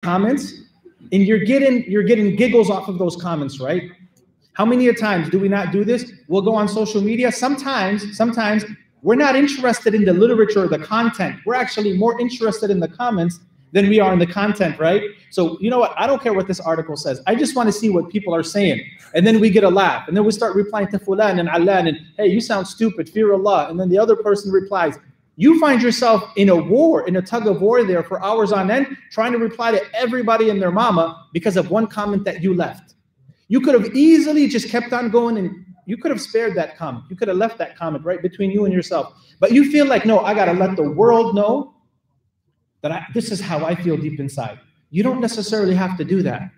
comments, and you're getting giggles off of those comments, right? How many times do we not do this? We'll go on social media. Sometimes we're not interested in the literature or the content. We're actually more interested in the comments than we are in the content, right? So you know what? I don't care what this article says. I just want to see what people are saying. And then we get a laugh. And then we start replying to Fulan and Alan and, hey, you sound stupid, fear Allah. And then the other person replies. You find yourself in a war, in a tug of war there for hours on end, trying to reply to everybody and their mama because of one comment that you left. You could have easily just kept on going and you could have spared that comment. You could have left that comment right between you and yourself. But you feel like, no, I got to let the world know that this is how I feel deep inside. You don't necessarily have to do that.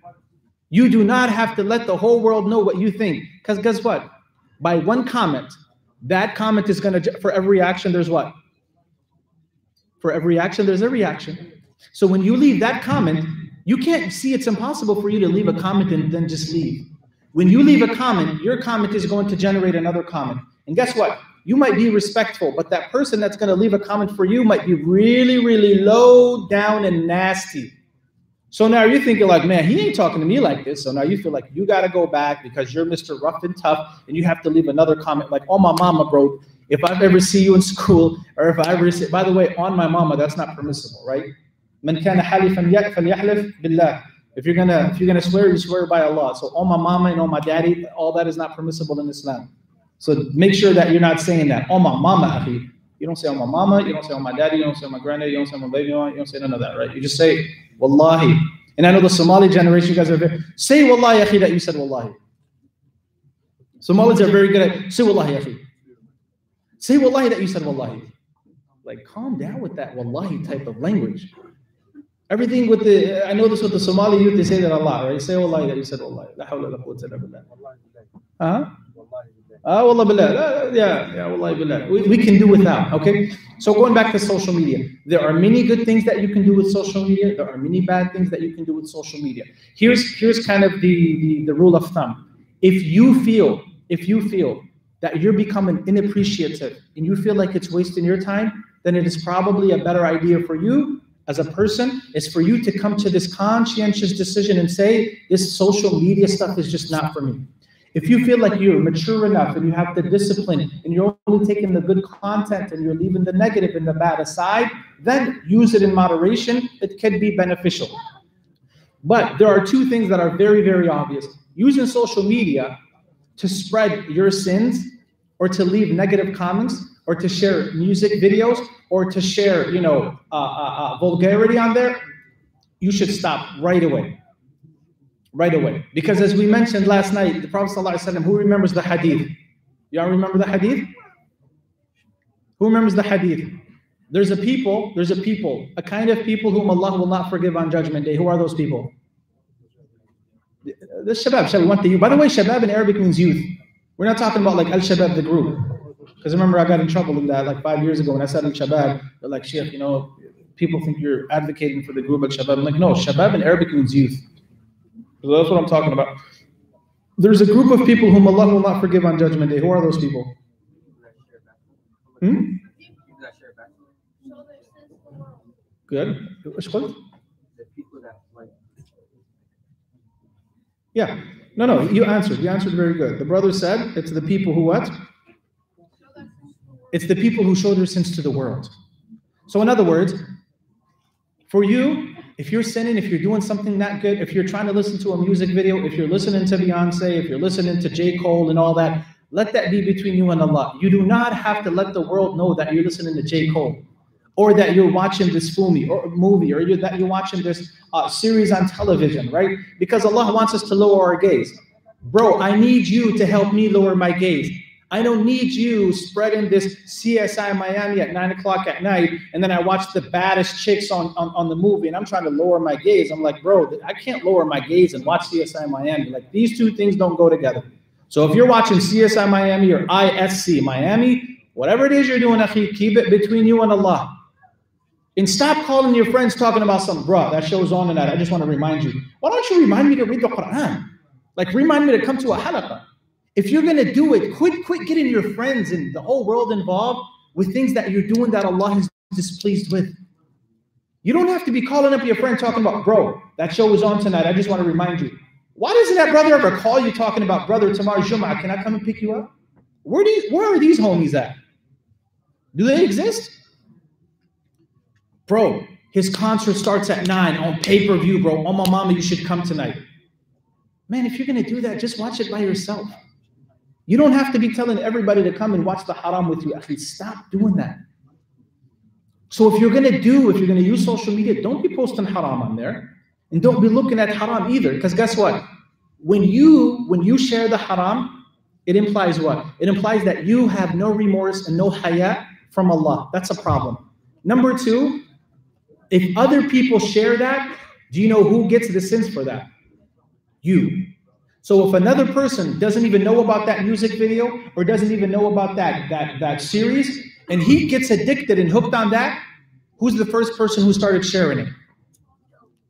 You do not have to let the whole world know what you think. Because guess what? By one comment, that comment is going to, for every action, there's what? For every action, there's a reaction. So when you leave that comment, you can't see it's impossible for you to leave a comment and then just leave. When you leave a comment, your comment is going to generate another comment. And guess what? You might be respectful, but that person that's going to leave a comment for you might be really, really low down and nasty. So now you're thinking like, man, he ain't talking to me like this. So now you feel like you got to go back because you're Mr. Rough and Tough and you have to leave another comment like, oh, my mama, bro, if I ever see you in school or if I ever see, by the way, on my mama, that's not permissible, right? Man kana halifan falyahlif billah. If you're gonna swear, you swear by Allah. So on my mama and on my daddy, all that is not permissible in Islam. So make sure that you're not saying that. On my mama, akhi. You don't say on my mama, you don't say on my daddy, you don't say on my granddaddy, you don't say on my baby, you don't say none of that, right? You just say wallahi. And I know the Somali generation, you guys are very, say wallahi, akhi, that you said wallahi. Somalis are very good at, say wallahi, akhi. Say wallahi that you said wallahi. Like, calm down with that wallahi type of language. Everything with the, I know this with the Somali youth, they say that a lot, right? Say wallahi that you said wallahi. La hawla la quwwata illa billah. Huh? Wallah billah. Yeah, wallahi billah. We can do without, okay? So going back to social media, there are many good things that you can do with social media. There are many bad things that you can do with social media. Here's kind of the rule of thumb. If you feel that you're becoming inappreciative and you feel like it's wasting your time, then it is probably a better idea for you as a person is for you to come to this conscientious decision and say, this social media stuff is just not for me. If you feel like you're mature enough and you have the discipline and you're only taking the good content and you're leaving the negative and the bad aside, then use it in moderation. It can be beneficial. But there are two things that are very, very obvious. Using social media to spread your sins or to leave negative comments or to share music videos or to share, vulgarity on there, you should stop right away. Right away. Because as we mentioned last night, the Prophet ﷺ, who remembers the hadith? Y'all remember the hadith? Who remembers the hadith? There's a kind of people whom Allah will not forgive on Judgment Day. Who are those people? The shabab. We want the youth. By the way, shabab in Arabic means youth. We're not talking about like al-shabab, the group. Because remember, I got in trouble in that like 5 years ago when I said al-shabab. They're like, Sheikh, people think you're advocating for the group al-shabab. I'm like, no, shabab in Arabic means youth. So that's what I'm talking about. There's a group of people whom Allah will not forgive on Judgment Day. Who are those people? Good. Yeah. No, you answered. You answered very good. The brother said it's the people who what? It's the people who show their sins to the world. So in other words, for you, if you're sinning, if you're doing something not good, if you're trying to listen to a music video, if you're listening to Beyonce, if you're listening to J. Cole and all that, let that be between you and Allah. You do not have to let the world know that you're listening to J. Cole or that you're watching this movie or that you're watching this series on television, right? Because Allah wants us to lower our gaze. Bro, I need you to help me lower my gaze. I don't need you spreading this CSI Miami at 9 o'clock at night, and then I watch the baddest chicks on the movie, and I'm trying to lower my gaze. I'm like, bro, I can't lower my gaze and watch CSI Miami. Like, these two things don't go together. So if you're watching CSI Miami or ISC Miami, whatever it is you're doing, akhi, keep it between you and Allah. And stop calling your friends talking about something, bro, that show's on and that. I just want to remind you. Why don't you remind me to read the Quran? Like, remind me to come to a halaqah. If you're going to do it, quit getting your friends and the whole world involved with things that you're doing that Allah is displeased with. You don't have to be calling up your friend talking about, bro, that show was on tonight. I just want to remind you. Why doesn't that brother ever call you talking about, brother, tomorrow's Jum'ah, can I come and pick you up? Where are these homies at? Do they exist? Bro, his concert starts at 9 on pay-per-view, bro. Oh, my mama, you should come tonight. Man, if you're going to do that, just watch it by yourself. You don't have to be telling everybody to come and watch the haram with you. Actually, stop doing that. So if you're going to use social media, don't be posting haram on there. And don't be looking at haram either. Because guess what? When you share the haram, it implies what? It implies that you have no remorse and no haya from Allah. That's a problem. Number two, if other people share that, do you know who gets the sins for that? You. So if another person doesn't even know about that music video or doesn't even know about that series, and he gets addicted and hooked on that, who's the first person who started sharing it?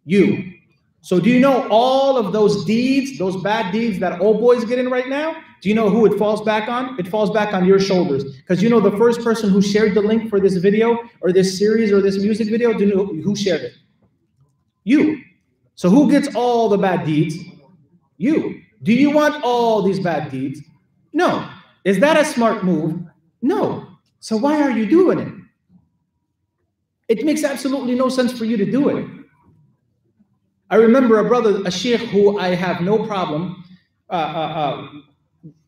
You. So do you know all of those deeds, those bad deeds that old boys get in right now? Do you know who it falls back on? It falls back on your shoulders. Because you know the first person who shared the link for this video or this series or this music video, do you know who shared it? You. So who gets all the bad deeds? You. Do you want all these bad deeds? No. Is that a smart move? No. So why are you doing it? It makes absolutely no sense for you to do it. I remember a brother, a sheikh, who I have no problem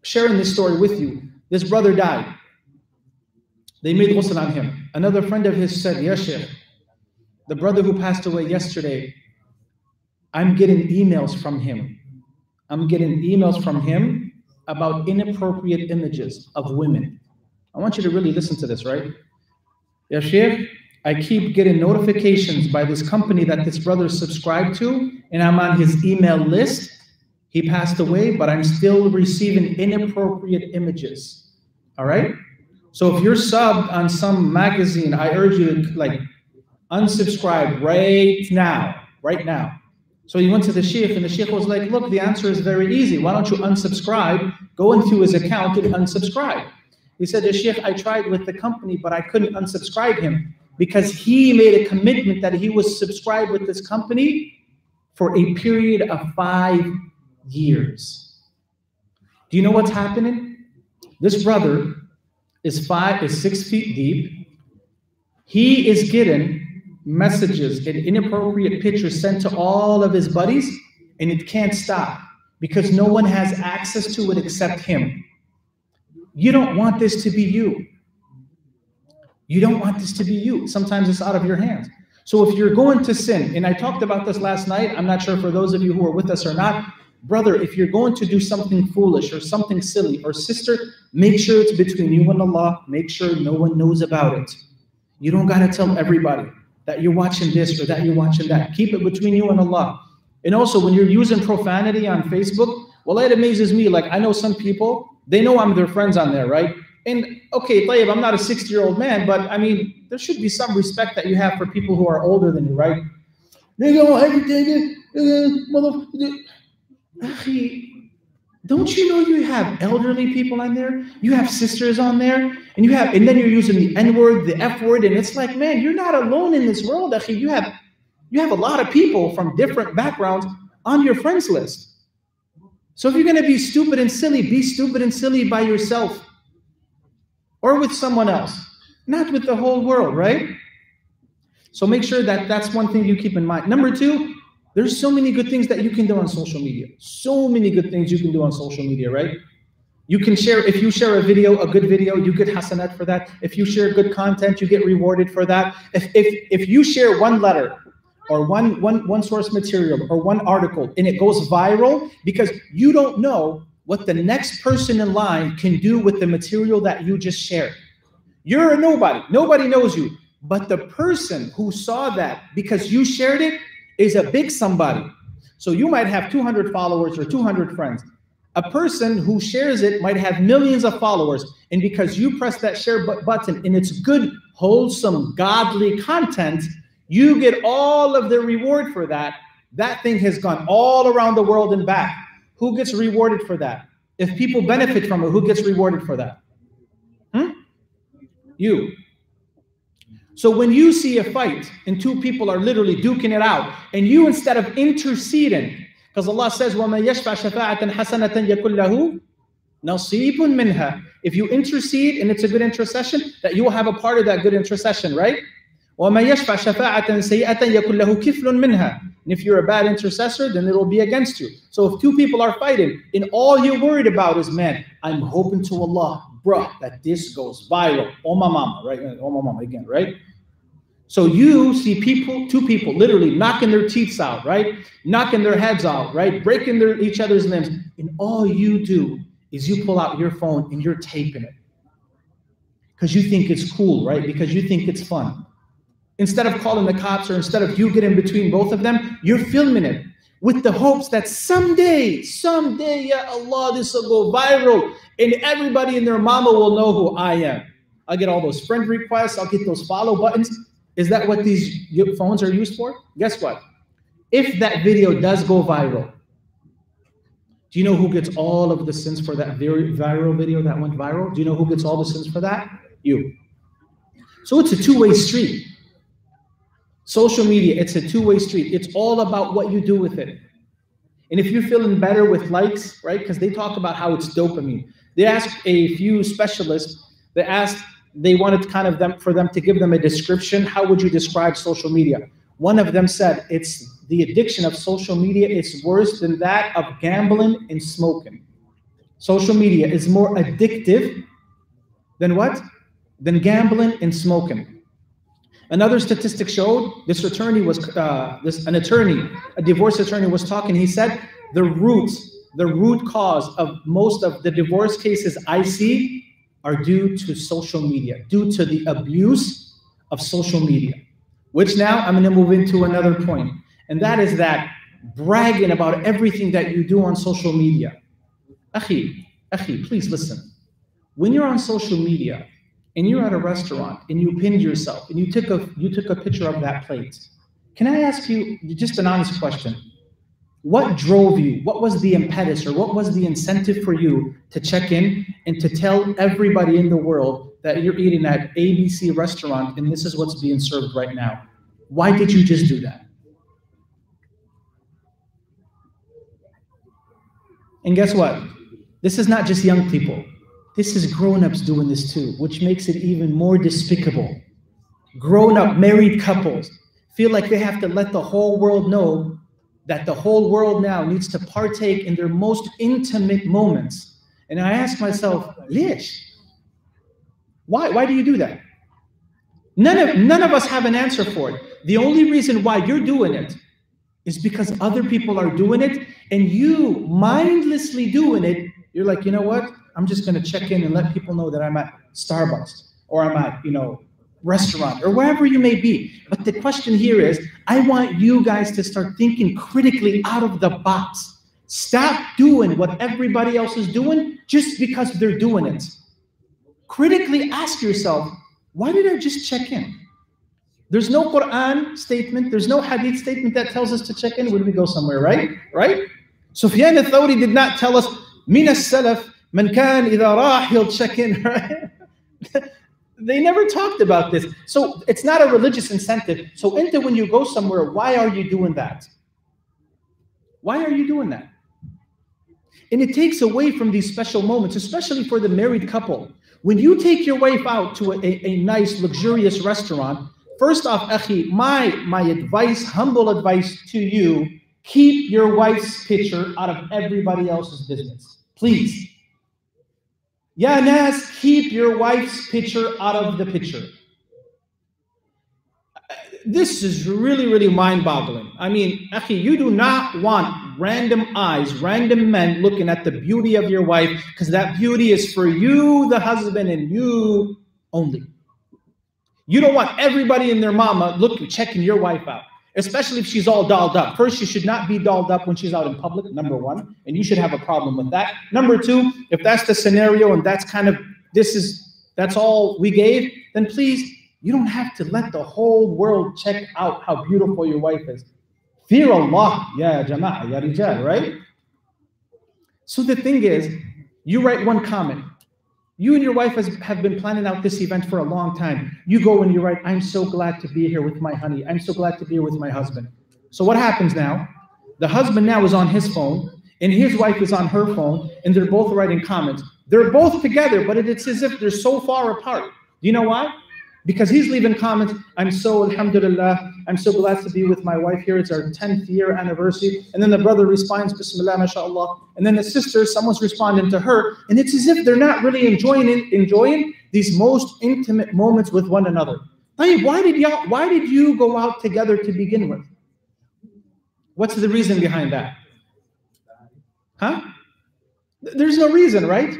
sharing this story with you. This brother died. They made ghusl on him. Another friend of his said, "Ya sheikh, the brother who passed away yesterday, I'm getting emails from him. I'm getting emails from him about inappropriate images of women." I want you to really listen to this, right? "Ya sheikh, I keep getting notifications by this company that this brother subscribed to, and I'm on his email list. He passed away, but I'm still receiving inappropriate images." All right? So if you're subbed on some magazine, I urge you to unsubscribe right now. Right now. So he went to the sheikh, and the sheikh was like, "Look, the answer is very easy. Why don't you unsubscribe? Go into his account and unsubscribe." He said, "The sheikh, I tried with the company, but I couldn't unsubscribe him because he made a commitment that he was subscribed with this company for a period of 5 years." Do you know what's happening? This brother is 6 feet deep. He is getting messages and inappropriate pictures sent to all of his buddies, and it can't stop because no one has access to it except him. You don't want this to be you. You don't want this to be you. Sometimes it's out of your hands. So if you're going to sin, and I talked about this last night, I'm not sure for those of you who are with us or not, brother, if you're going to do something foolish or something silly, or sister, make sure it's between you and Allah. Make sure no one knows about it. You don't got to tell everybody that you're watching this or that you're watching that. Keep it between you and Allah. And also, when you're using profanity on Facebook, well, it amazes me. Like, I know some people, they know I'm their friends on there, right? And okay, Tayyib, I'm not a 60-year-old man, but I mean, there should be some respect that you have for people who are older than you, right? They go, everything, don't you know you have elderly people on there? You have sisters on there, and then you're using the N-word, the F-word, and it's like, man, you're not alone in this world. You have a lot of people from different backgrounds on your friends list. So if you're going to be stupid and silly, be stupid and silly by yourself or with someone else, not with the whole world, right? So make sure that that's one thing you keep in mind. Number two, there's so many good things that you can do on social media. So many good things you can do on social media, right? You can share, if you share a video, a good video, you get hasanat for that. If you share good content, you get rewarded for that. If you share one letter or one source material or one article and it goes viral, because you don't know what the next person in line can do with the material that you just shared. You're a nobody. Nobody knows you. But the person who saw that because you shared it is a big somebody. So you might have 200 followers or 200 friends. A person who shares it might have millions of followers. And because you press that share button and it's good, wholesome, godly content, you get all of the reward for that. That thing has gone all around the world and back. Who gets rewarded for that? If people benefit from it, who gets rewarded for that? You. So when you see a fight and two people are literally duking it out, and you, instead of interceding, because Allah says, وَمَن يَشْفَعْ شَفَاعَةً حَسَنَةً يَكُنْ لَهُ نَصِيبٌ مِنْهَا. If you intercede and it's a good intercession, that you will have a part of that good intercession, right? وَمَن يَشْفَعْ شَفَاعَةً سَيِّئَةً يَكُنْ لَهُ كِفْلٌ مِنْهَا. And if you're a bad intercessor, then it will be against you. So if two people are fighting and all you're worried about is, man, I'm hoping to Allah, bruh, that this goes viral. Oh my mama, right? Oh my mama again, right? So you see people, two people literally knocking their teeth out, right? Knocking their heads out, right? Breaking each other's limbs. And all you do is you pull out your phone and you're taping it. Because you think it's cool, right? Because you think it's fun. Instead of calling the cops, or instead of you getting between both of them, you're filming it with the hopes that someday, ya Allah, this will go viral and everybody and their mama will know who I am. I'll get all those friend requests. I'll get those follow buttons. Is that what these phones are used for? Guess what? If that video does go viral, do you know who gets all of the sins for that very viral video that went viral? Do you know who gets all the sins for that? You. So it's a two-way street. Social media, it's a two-way street. It's all about what you do with it. And if you're feeling better with likes, right? Because they talk about how it's dopamine. They asked a few specialists, they wanted kind of for them to give them a description. How would you describe social media? One of them said, it's the addiction of social media is worse than that of gambling and smoking. Social media is more addictive than what? Than gambling and smoking. Another statistic showed, a divorce attorney was talking. He said, the root cause of most of the divorce cases I see are due to social media, due to the abuse of social media. Which now I'm going to move into another point, and that is that bragging about everything that you do on social media. Akhi, please listen. When you're on social media and you're at a restaurant and you pinned yourself and you took a picture of that plate, can I ask you just an honest question? What drove you? What was the impetus, or what was the incentive for you to check in and to tell everybody in the world that you're eating at ABC restaurant and this is what's being served right now? Why did you just do that? And guess what? This is not just young people. This is grown-ups doing this too, which makes it even more despicable. Grown-up married couples feel like they have to let the whole world know that the whole world now needs to partake in their most intimate moments. And I ask myself, Lish, why do you do that? None of us have an answer for it. The only reason why you're doing it is because other people are doing it, and you mindlessly doing it. You're like, you know what? I'm just going to check in and let people know that I'm at Starbucks, or I'm at, restaurant, or wherever you may be. But the question here is, I want you guys to start thinking critically out of the box. Stop doing what everybody else is doing just because they're doing it. Critically ask yourself, why did I just check in? There's no Quran statement, there's no Hadith statement that tells us to check in when we go somewhere, right? Right? Sufyan al-Thawri did not tell us, min as-salaf, man kan idha rah, he'll check in, right? They never talked about this. So it's not a religious incentive. So when you go somewhere, why are you doing that? Why are you doing that? And it takes away from these special moments, especially for the married couple. When you take your wife out to a nice, luxurious restaurant, first off, akhi, my advice, humble advice to you, keep your wife's picture out of everybody else's business. Please. Ya Nas, keep your wife's picture out of the picture. This is really, really mind-boggling. I mean, akhi, you do not want random eyes, random men looking at the beauty of your wife, because that beauty is for you, the husband, and you only. You don't want everybody and their mama checking your wife out, especially if she's all dolled up. First, she should not be dolled up when she's out in public, number one, and you should have a problem with that. Number two, if that's the scenario and that's that's all we gave, then please, you don't have to let the whole world check out how beautiful your wife is. Fear Allah, ya jama'ah, ya rijal, right? So the thing is, you write one comment, You and your wife have been planning out this event for a long time. You go and you write, I'm so glad to be here with my honey. I'm so glad to be here with my husband. So what happens now? The husband now is on his phone, and his wife is on her phone, and they're both writing comments. They're both together, but it's as if they're so far apart. Do you know why? Because he's leaving comments, I'm so, alhamdulillah, I'm so glad to be with my wife here. It's our 10th year anniversary. And then the brother responds, Bismillah, mashallah. And then the sister, someone's responding to her. And it's as if they're not really enjoying these most intimate moments with one another. Why did you go out together to begin with? What's the reason behind that? Huh? There's no reason, right?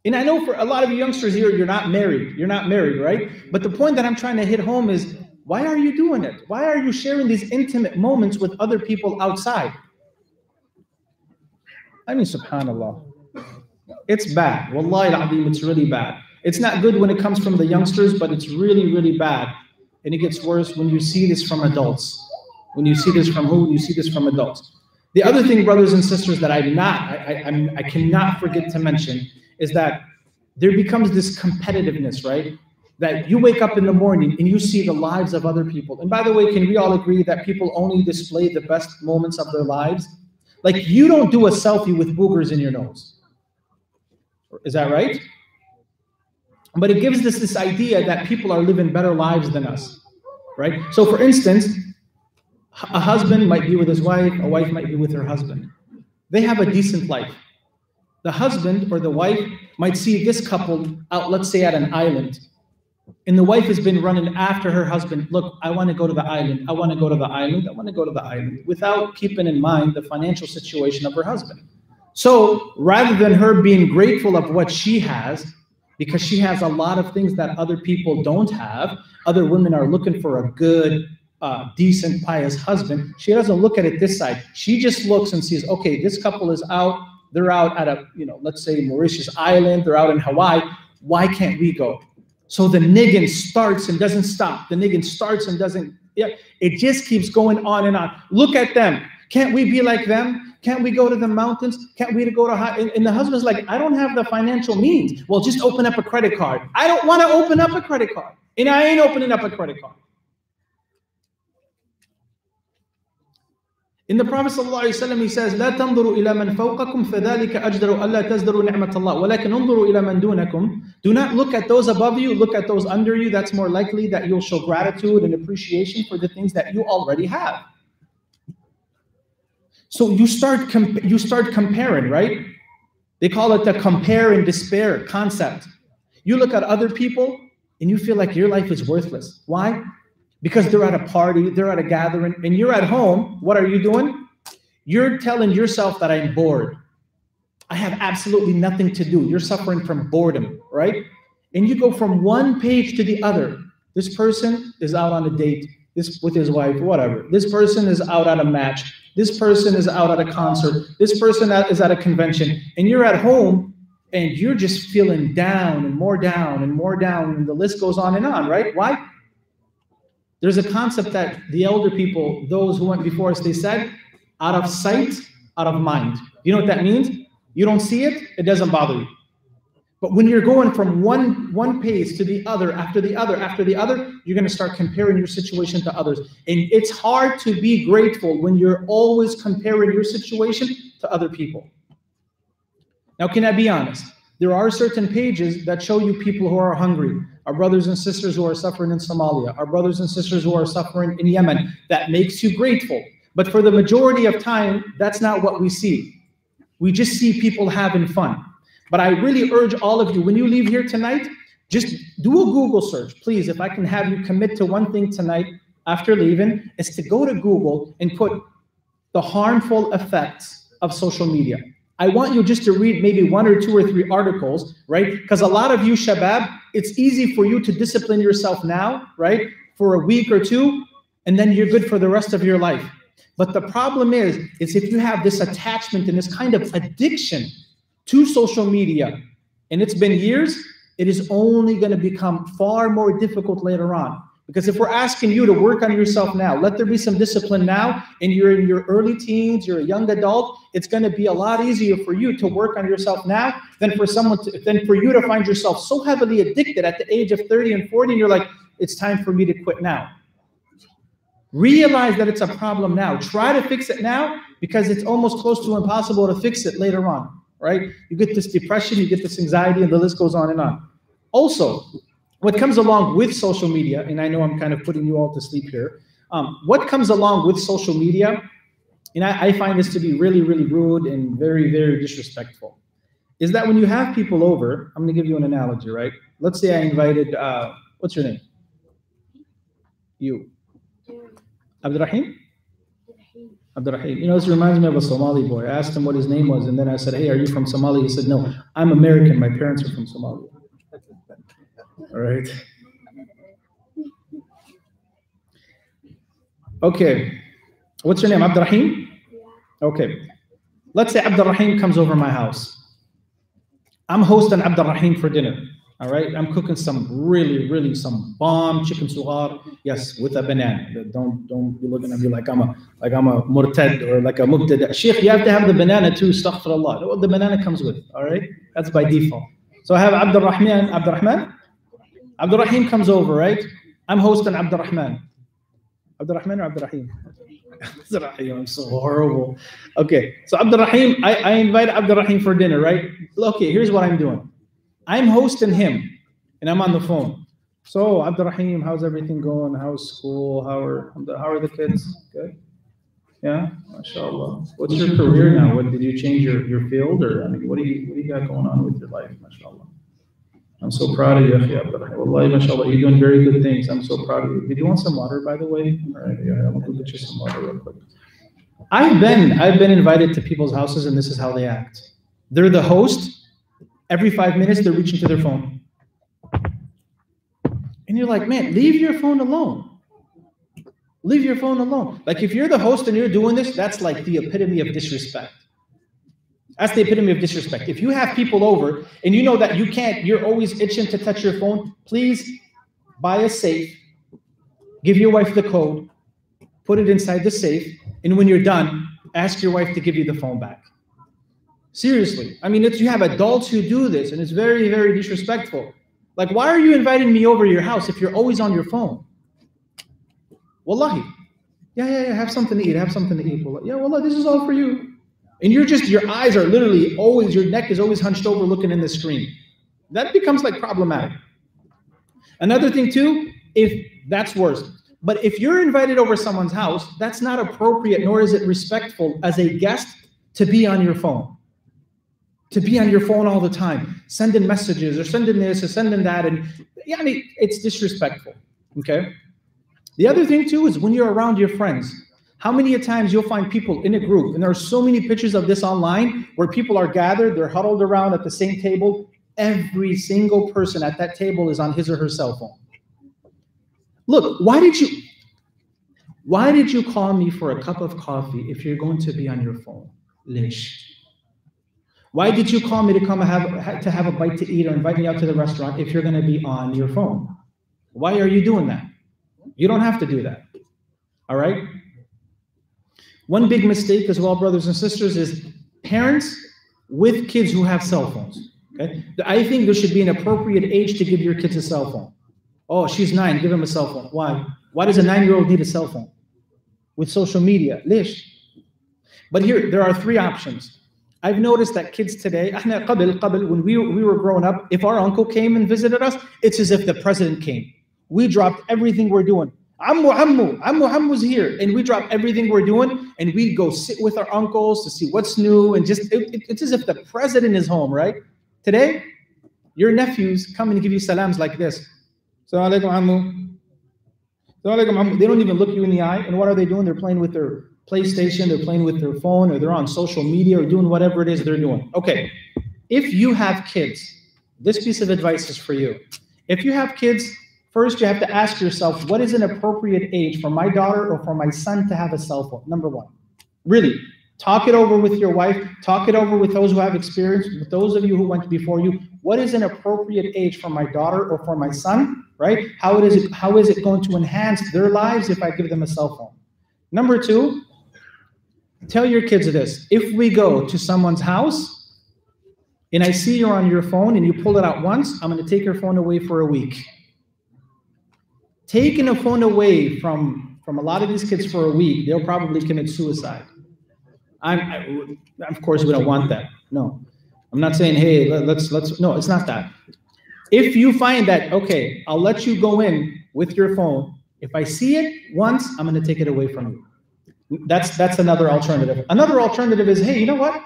And I know for a lot of you youngsters here, you're not married. You're not married, right? But the point that I'm trying to hit home is, why are you doing it? Why are you sharing these intimate moments with other people outside? I mean, subhanAllah. It's bad. Wallahi al-Azim, it's really bad. It's not good when it comes from the youngsters, but it's really, really bad. And it gets worse when you see this from adults. When you see this from who? You see this from adults. The other thing, brothers and sisters, that I cannot forget to mention is that there becomes this competitiveness, right? That you wake up in the morning and you see the lives of other people. And by the way, can we all agree that people only display the best moments of their lives? Like, you don't do a selfie with boogers in your nose. Is that right? But it gives us this idea that people are living better lives than us, right? So for instance, a husband might be with his wife, a wife might be with her husband. They have a decent life. The husband or the wife might see this couple out, let's say, at an island. And the wife has been running after her husband. Look, I want to go to the island. I want to go to the island. I want to go to the island, without keeping in mind the financial situation of her husband. So rather than her being grateful of what she has, because she has a lot of things that other people don't have, other women are looking for a good, decent, pious husband. She doesn't look at it this side. She just looks and sees, okay, this couple is out. They're out at a, let's say Mauritius Island. They're out in Hawaii. Why can't we go? So the niggin starts and doesn't stop. The niggin starts and doesn't, it just keeps going on and on. Look at them. Can't we be like them? Can't we go to the mountains? Can't we go to high? And the husband's like, I don't have the financial means. Well, just open up a credit card. I don't want to open up a credit card. And I ain't opening up a credit card. In the Prophet ﷺ, he says, لا تنظروا إلى من فوقكم فذلك أجدر ألا تزدروا نعمة الله ولكن انظروا إلى من دونكم. Do not look at those above you, look at those under you. That's more likely that you'll show gratitude and appreciation for the things that you already have. So you start comparing, right? They call it the compare and despair concept. You look at other people and you feel like your life is worthless. Why? Because they're at a party, they're at a gathering, and you're at home. What are you doing? You're telling yourself that I'm bored. I have absolutely nothing to do. You're suffering from boredom, right? And you go from one page to the other. This person is out on a date, this with his wife, whatever. This person is out at a match. This person is out at a concert. This person is at a convention. And you're at home, and you're just feeling down and more down and more down, and the list goes on, right? Why? There's a concept that the elder people, those who went before us, they said, out of sight, out of mind. You know what that means? You don't see it, it doesn't bother you. But when you're going from one page to the other, after the other, after the other, you're going to start comparing your situation to others. And it's hard to be grateful when you're always comparing your situation to other people. Now, can I be honest? There are certain pages that show you people who are hungry, our brothers and sisters who are suffering in Somalia, our brothers and sisters who are suffering in Yemen. That makes you grateful. But for the majority of time, that's not what we see. We just see people having fun. But I really urge all of you, when you leave here tonight, just do a Google search. Please, if I can have you commit to one thing tonight after leaving, is to go to Google and put the harmful effects of social media. I want you just to read maybe 1 or 2 or 3 articles, right? Because a lot of you shabab, it's easy for you to discipline yourself now, right? For a week or 2, and then you're good for the rest of your life. But the problem is if you have this attachment and this kind of addiction to social media, and it's been years, it is only going to become far more difficult later on. Because if we're asking you to work on yourself now, let there be some discipline now, and you're in your early teens, you're a young adult, it's going to be a lot easier for you to work on yourself now than for you to find yourself so heavily addicted at the age of 30 and 40, and you're like, it's time for me to quit now. Realize that it's a problem now. Try to fix it now, because it's almost close to impossible to fix it later on, right? You get this depression, you get this anxiety, and the list goes on and on. Also, what comes along with social media, and I know I'm kind of putting you all to sleep here, what comes along with social media, and I find this to be really, really rude and very, very disrespectful, is that when you have people over, I'm going to give you an analogy, right? Let's say I invited, what's your name? You. Abdurrahim? Abdurrahim. You know, this reminds me of a Somali boy. I asked him what his name was, and then I said, hey, are you from Somalia? He said, no, I'm American. My parents are from Somalia. All right. Okay. What's your name? Abdurrahim? Okay. Let's say Abdurrahim comes over my house. I'm hosting Abdurrahim for dinner. All right. I'm cooking some really some bomb chicken sughar. Yes, with a banana. Don't be looking at me like I'm a murtad or like a mubtada. Sheikh, you have to have the banana too. Astaghfirullah. What the banana comes with. All right. That's by default. So I have Abdurrahim. Abdurrahim comes over, right? I'm hosting Abdurrahman. Abdurrahman or Abdurrahim? Abdurrahim, I'm so horrible. Okay, so Abdurrahim, I invite Abdurrahim for dinner, right? Okay, here's what I'm doing. I'm hosting him, and I'm on the phone. So, Abdurrahim, how's everything going? How's school? How are the kids? Good? Yeah? MashaAllah. What's your career now? What, did you change your field? Or, I mean, what do you got going on with your life? MashaAllah. I'm so proud of you, Akhi Abdurrahim. Wallahi, mashallah, you're doing very good things. I'm so proud of you. Did you want some water, by the way? All right, yeah, I'm gonna get you some water real quick. I've been invited to people's houses, and this is how they act. They're the host. Every 5 minutes, they're reaching to their phone. And you're like, man, leave your phone alone. Leave your phone alone. Like, if you're the host and you're doing this, that's like the epitome of disrespect. That's the epitome of disrespect. If you have people over and you know that you're always itching to touch your phone, please buy a safe, give your wife the code, put it inside the safe, and when you're done, ask your wife to give you the phone back. Seriously. I mean, you have adults who do this, and it's very, very disrespectful. Like, why are you inviting me over to your house if you're always on your phone? Wallahi. Yeah, have something to eat, Wallah. Yeah, wallah, this is all for you. And your eyes are literally always, your neck is always hunched over looking in the screen. That becomes like problematic. Another thing too, if that's worse. But if you're invited over someone's house, that's not appropriate, nor is it respectful as a guest to be on your phone. To be on your phone all the time, sending messages or sending this or sending that. And yeah, it's disrespectful, okay? The other thing too is when you're around your friends, how many times you'll find people in a group, and there are so many pictures of this online where people are gathered, they're huddled around at the same table. Every single person at that table is on his or her cell phone. Look, why did you call me for a cup of coffee if you're going to be on your phone? Lish. Why did you call me to come have a bite to eat or invite me out to the restaurant if you're going to be on your phone? Why are you doing that? You don't have to do that. All right? One big mistake as well, brothers and sisters, is parents with kids who have cell phones. Okay? I think there should be an appropriate age to give your kids a cell phone. Oh, she's 9, give him a cell phone. Why? Why does a 9-year-old need a cell phone? With social media, lish. But here, there are 3 options. I've noticed that kids today, when we were growing up, if our uncle came and visited us, it's as if the president came. We dropped everything we're doing. Ammu's here. And we drop everything we're doing and we go sit with our uncles to see what's new. And just, it's as if the president is home, right? Today, your nephews come and give you salams like this. Assalamu alaikum, ammu. Assalamu alaikum, ammu. They don't even look you in the eye. And what are they doing? They're playing with their PlayStation, they're playing with their phone, or they're on social media, or doing whatever it is they're doing. Okay, if you have kids, this piece of advice is for you. If you have kids, first you have to ask yourself, what is an appropriate age for my daughter or for my son to have a cell phone? Number 1. Really, Talk it over with your wife. Talk it over with those who have experience, with those of you who went before you. What is an appropriate age for my daughter or for my son, right? How is it going to enhance their lives if I give them a cell phone? Number two, tell your kids this. If we go to someone's house and I see you're on your phone and you pull it out once, I'm going to take your phone away for a week. Taking a phone away from a lot of these kids for a week, they'll probably commit suicide. Of course, we don't want that. No, I'm not saying, hey, let's. No, it's not that. If you find that, okay, I'll let you go in with your phone. If I see it once, I'm going to take it away from you. That's another alternative. Another alternative is, hey, you know what?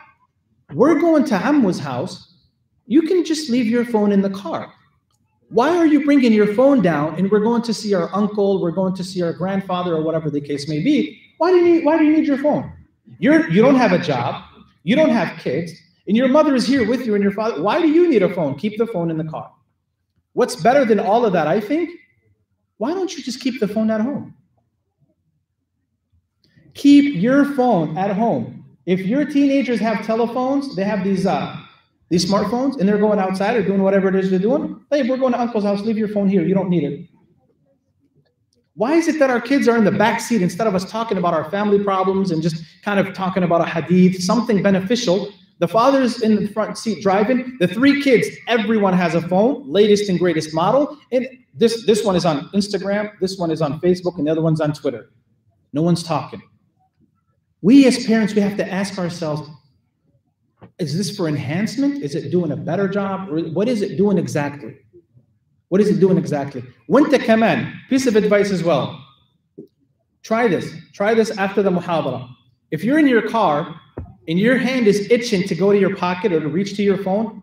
We're going to Ammu's house. You can just leave your phone in the car. Why are you bringing your phone down and we're going to see our uncle, we're going to see our grandfather or whatever the case may be? Why do you need your phone? You don't have a job, you don't have kids, and your mother is here with you and your father. Why do you need a phone? Keep the phone in the car. What's better than all of that, I think? Why don't you just keep the phone at home? Keep your phone at home. If your teenagers have telephones, they have these smartphones, and they're going outside or doing whatever it is they're doing, hey, we're going to uncle's house, leave your phone here, you don't need it. Why is it that our kids are in the back seat instead of us talking about our family problems and just kind of talking about a hadith, something beneficial? The father's in the front seat driving. The three kids, everyone has a phone, latest and greatest model. And this one is on Instagram, this one is on Facebook, and the other one's on Twitter. No one's talking. We as parents, we have to ask ourselves, is this for enhancement? Is it doing a better job? Or what is it doing exactly? What is it doing exactly? Wanta kaman, piece of advice as well. Try this. Try this after the muhadara. If you're in your car and your hand is itching to go to your pocket or to reach to your phone,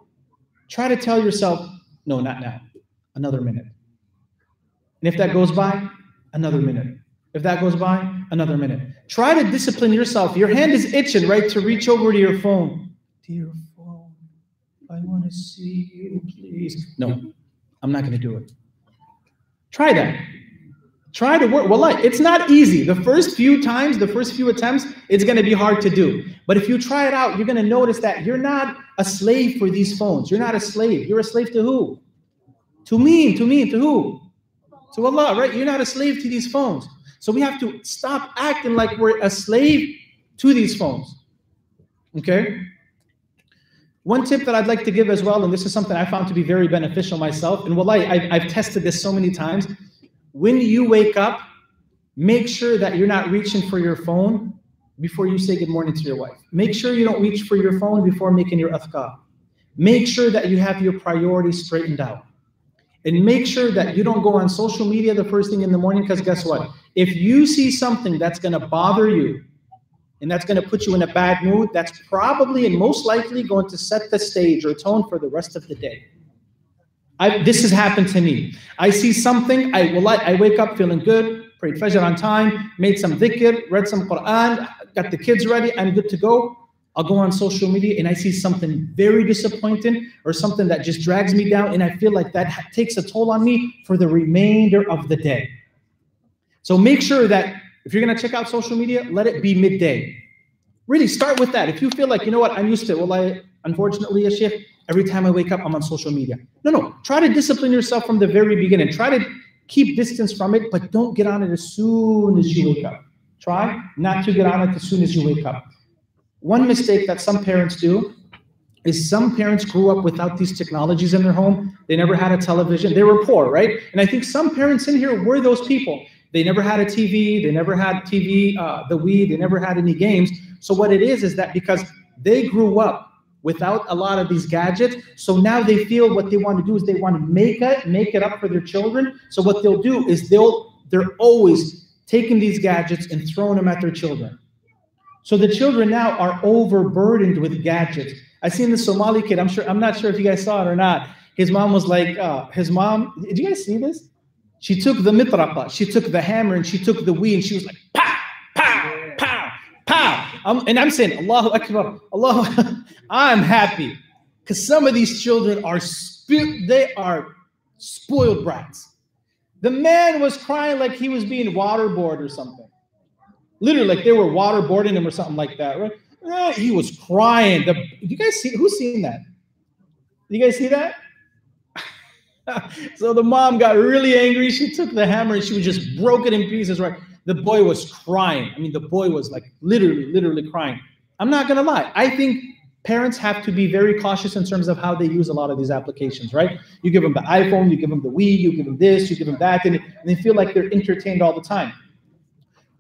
try to tell yourself, no, not now. Another minute. And if that goes by, another minute. If that goes by, another minute. Try to discipline yourself. Your hand is itching, right, to reach over to your phone. Dear phone, I want to see you, please. No. I'm not going to do it. Try that. Try to work. Well, it's not easy. The first few times, the first few attempts, it's going to be hard to do. But if you try it out, you're going to notice that you're not a slave for these phones. You're not a slave. You're a slave to who? To me, to who? To Allah, right? You're not a slave to these phones. So we have to stop acting like we're a slave to these phones. Okay? One tip that I'd like to give as well, and this is something I found to be very beneficial myself, and wallahi, I've tested this so many times. When you wake up, make sure that you're not reaching for your phone before you say good morning to your wife. Make sure you don't reach for your phone before making your adhkar. Make sure that you have your priorities straightened out. And make sure that you don't go on social media the first thing in the morning, because guess what? If you see something that's going to bother you, and that's going to put you in a bad mood, that's probably and most likely going to set the stage or tone for the rest of the day. This has happened to me. I see something, I wake up feeling good, prayed Fajr on time, made some dhikr, read some Quran, got the kids ready, I'm good to go. I'll go on social media and I see something very disappointing or something that just drags me down, and I feel like that takes a toll on me for the remainder of the day. So make sure that if you're going to check out social media, let it be midday. Really start with that. If you feel like, you know what, I'm used to it. Well, unfortunately, a sheikh, every time I wake up, I'm on social media. No. Try to discipline yourself from the very beginning. Try to keep distance from it, but don't get on it as soon as you wake up. Try not to get on it as soon as you wake up. One mistake that some parents do is some parents grew up without these technologies in their home. They never had a television. They were poor, right? And I think some parents in here were those people. They never had a TV, the Wii, they never had any games. So what it is that because they grew up without a lot of these gadgets, so now they feel what they want to do is they want to make it up for their children. So what they'll do is they're always taking these gadgets and throwing them at their children. So the children now are overburdened with gadgets. I seen the Somali kid, I'm not sure if you guys saw it or not. His mom was like, did you guys see this? She took the mitraqa, she took the hammer, and she took the Wii, and she was like, pow, pow, pow, pow. And I'm saying, Allahu Akbar, Allah, I'm happy. Because some of these children are spoiled brats. The man was crying like he was being waterboarded or something. Literally, like they were waterboarding him or something like that, right? He was crying. You guys see? Who's seen that? You guys see that? So the mom got really angry. She took the hammer and she just broke it in pieces, right? The boy was crying. I mean, the boy was like literally crying. I'm not going to lie. I think parents have to be very cautious in terms of how they use a lot of these applications, right? You give them the iPhone, you give them the Wii, you give them this, you give them that, and they feel like they're entertained all the time.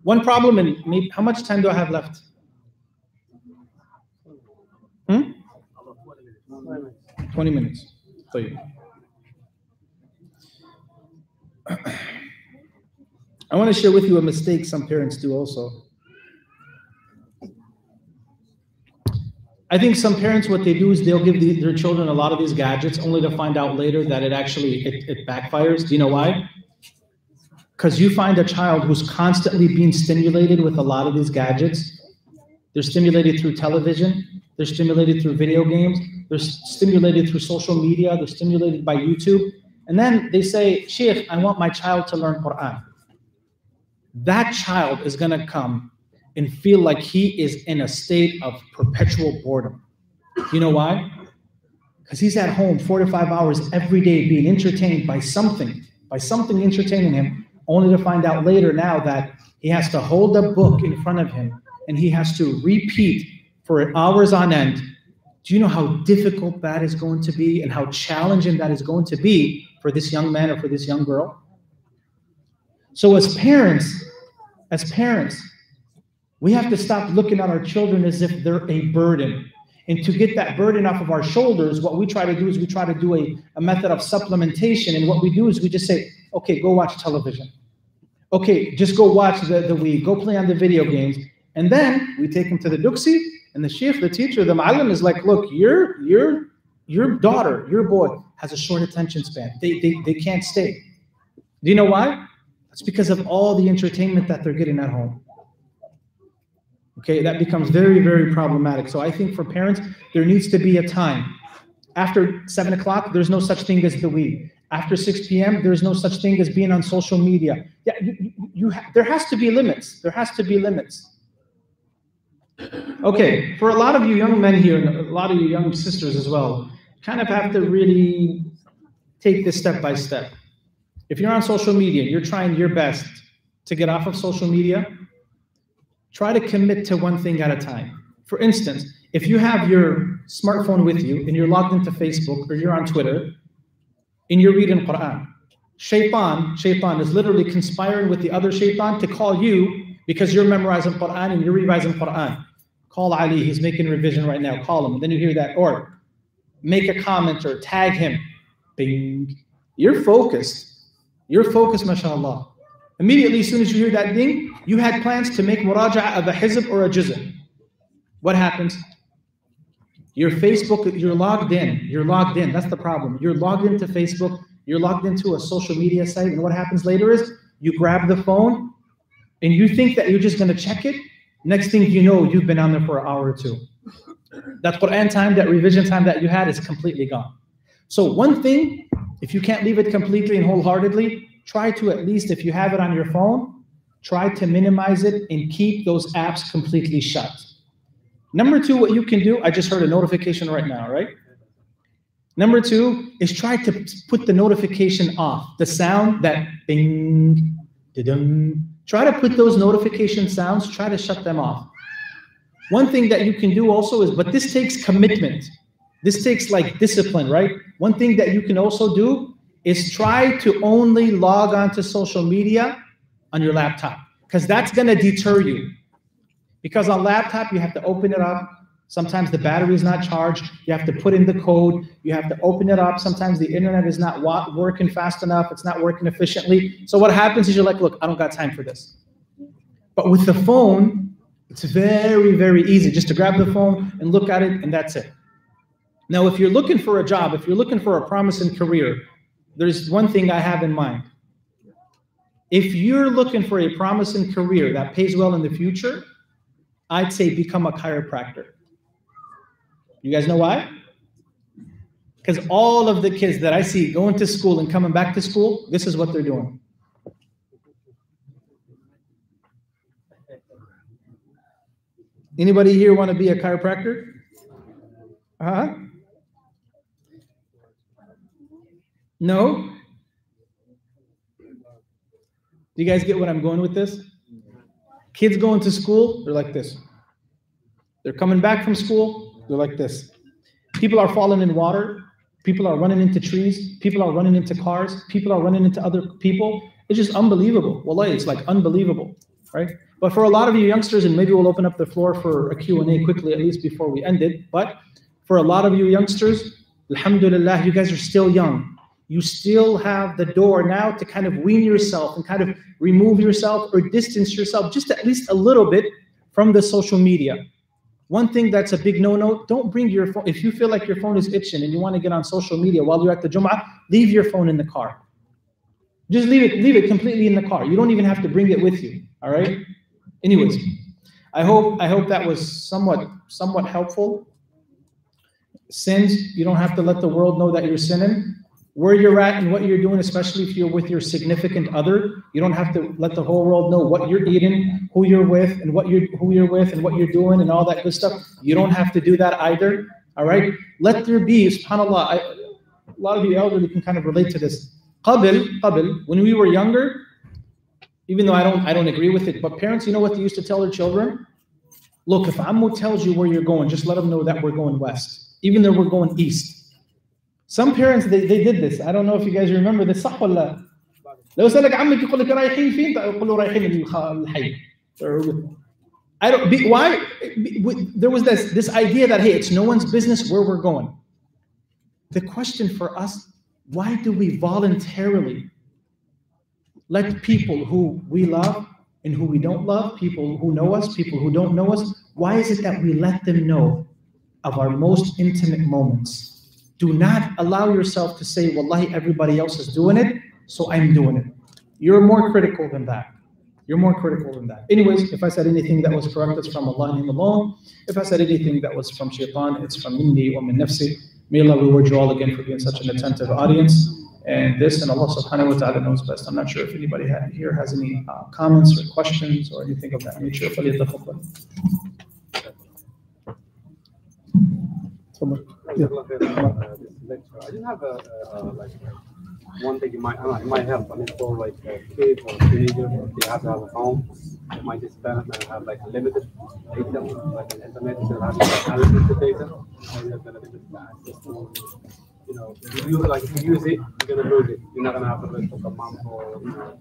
One problem, and maybe, how much time do I have left? 20 minutes. So yeah. I want to share with you a mistake some parents do also. I think some parents, what they do is they'll give their children a lot of these gadgets only to find out later that it backfires. Do you know why? Because you find a child who's constantly being stimulated with a lot of these gadgets. They're stimulated through television. They're stimulated through video games. They're stimulated through social media. They're stimulated by YouTube. And then they say, Sheikh, I want my child to learn Quran. That child is going to come and feel like he is in a state of perpetual boredom. You know why? Because he's at home 4 to 5 hours every day being entertained by something entertaining him, only to find out later now that he has to hold a book in front of him and he has to repeat for hours on end. Do you know how difficult that is going to be and how challenging that is going to be for this young man or for this young girl? So as parents, we have to stop looking at our children as if they're a burden. And to get that burden off of our shoulders, what we try to do is we try to do a method of supplementation. And what we do is we just say, okay, go watch television. Okay, just go watch the Wii, go play on the video games. And then we take them to the duksi, and the sheikh, the teacher, the ma'alim is like, look, your daughter, your boy has a short attention span. They can't stay. Do you know why? It's because of all the entertainment that they're getting at home. Okay, that becomes very, very problematic. So I think for parents, there needs to be a time. After 7 o'clock, there's no such thing as the Wii. After 6 p.m., there's no such thing as being on social media. Yeah, there has to be limits. There has to be limits. Okay, for a lot of you young men here, and a lot of you young sisters as well, kind of have to really take this step by step. If you're on social media, you're trying your best to get off of social media, try to commit to one thing at a time. For instance, if you have your smartphone with you and you're logged into Facebook or you're on Twitter and you're reading Quran, Shaitan is literally conspiring with the other shaitan to call you because you're memorizing Quran and you're revising Quran. Call Ali, he's making revision right now, call him. And then you hear that, or make a comment or tag him. Bing. You're focused, mashallah. Immediately, as soon as you hear that ding, you had plans to make muraja'a of a hizb or a juz'. What happens? Your Facebook, you're logged in. That's the problem. You're logged into Facebook, you're logged into a social media site, and what happens later is you grab the phone and you think that you're just going to check it. Next thing you know, you've been on there for an hour or two. That Quran time, that revision time that you had is completely gone. So one thing, if you can't leave it completely and wholeheartedly, try to at least, if you have it on your phone, try to minimize it and keep those apps completely shut. Number two, what you can do, I just heard a notification right now, right? Number two is try to put the notification off. The sound, that bing, da-dum. Try to put those notification sounds, try to shut them off. One thing that you can do also is, but this takes commitment. This takes like discipline, right? One thing that you can also do is try to only log on to social media on your laptop, because that's going to deter you. Because on laptop, you have to open it up. Sometimes the battery is not charged. You have to put in the code. You have to open it up. Sometimes the internet is not working fast enough. It's not working efficiently. So what happens is you're like, look, I don't got time for this. But with the phone, it's very, very easy just to grab the phone and look at it, and that's it. Now, if you're looking for a job, if you're looking for a promising career, there's one thing I have in mind. If you're looking for a promising career that pays well in the future, I'd say become a chiropractor. You guys know why? Because all of the kids that I see going to school and coming back to school, this is what they're doing. Anybody here want to be a chiropractor? Huh? No? Do you guys get what I'm going with this? Kids going to school, they're like this. They're coming back from school, they're like this. People are falling in water. People are running into trees. People are running into cars. People are running into other people. It's just unbelievable. Wallahi, it's like unbelievable, right? But for a lot of you youngsters, and maybe we'll open up the floor for a Q&A quickly, at least before we end it. But for a lot of you youngsters, alhamdulillah, you guys are still young. You still have the door now to kind of wean yourself and kind of remove yourself or distance yourself just at least a little bit from the social media. One thing that's a big no-no, don't bring your phone. If you feel like your phone is itching and you want to get on social media while you're at the Jum'ah, leave your phone in the car. Just leave it completely in the car. You don't even have to bring it with you, all right? Anyways, I hope that was somewhat helpful. Sins, you don't have to let the world know that you're sinning. Where you're at and what you're doing, especially if you're with your significant other, you don't have to let the whole world know what you're eating, who you're with, and who you're with, and what you're doing, and all that good stuff. You don't have to do that either. All right. Let there be, subhanAllah. A lot of you elderly can kind of relate to this. Qabil, when we were younger, even though I don't agree with it, but parents, you know what they used to tell their children? Look, if Ammu tells you where you're going, just let them know that we're going west, even though we're going east. Some parents, they did this. I don't know if you guys remember this. صح ولا لو سألك عمك يقول لك رايحين فين تقول له رايحين الحي. Why? There was this idea that, hey, it's no one's business where we're going. The question for us, why do we voluntarily let people who we love and who we don't love, people who know us, people who don't know us, why is it that we let them know of our most intimate moments? Do not allow yourself to say, wallahi, everybody else is doing it, so I'm doing it. You're more critical than that. You're more critical than that. Anyways, if I said anything that was correct, it's from Allah and Him alone. If I said anything that was from shaitan, it's from minni wa min nafsi. May Allah reward you all again for being such an attentive audience. And this, and Allah subhanahu wa ta'ala knows best. I'm not sure if anybody here has any comments or questions or anything of that nature. فليتفضل. I just have one thing it might help, but it's for like kids or teenagers, they have to have a phone. It might just benefit and have like limited data, like an internet, so have unlimited data, and you're gonna limit access to, you know, if you use it, you're gonna lose it. You're not gonna have to look for a month or, you know,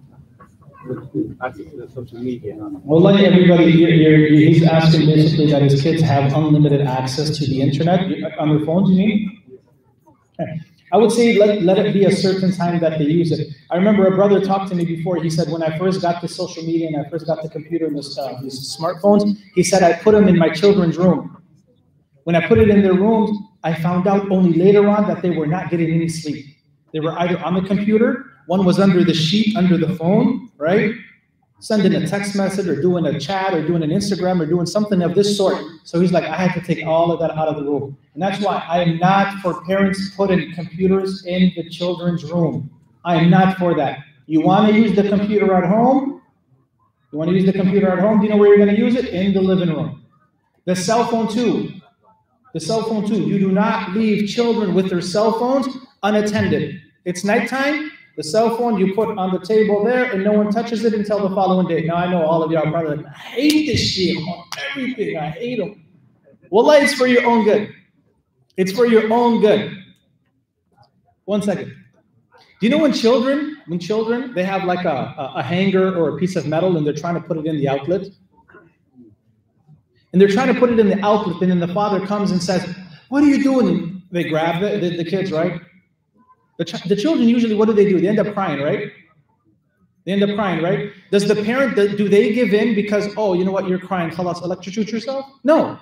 access to the social media. Wallahi, everybody here, he's asking basically that his kids have unlimited access to the internet on their phones, you mean? Okay. I would say let it be a certain time that they use it. I remember a brother talked to me before. He said, when I first got the social media and I first got the computer and these smartphones, he said, I put them in my children's room. When I put it in their rooms, I found out only later on that they were not getting any sleep. They were either on the computer, one was under the sheet, under the phone, right? Sending a text message or doing a chat or doing an Instagram or doing something of this sort. So he's like, I had to take all of that out of the room. And that's why I am not for parents putting computers in the children's room. I am not for that. You want to use the computer at home? You want to use the computer at home? Do you know where you're going to use it? In the living room. The cell phone too. The cell phone too. You do not leave children with their cell phones unattended. It's nighttime. The cell phone you put on the table there, and no one touches it until the following day. Now, I know all of you are probably like, I hate this shit on everything. I hate them. Wallah, it's for your own good. It's for your own good. 1 second. Do you know when children, they have like a hanger or a piece of metal and they're trying to put it in the outlet? And they're trying to put it in the outlet, and then the father comes and says, what are you doing? And they grab the kids, right? The children usually, what do? They end up crying, right? They end up crying, right? Does the parent, do they give in because, oh, you know what, you're crying, khalas, electrocute yourself? No.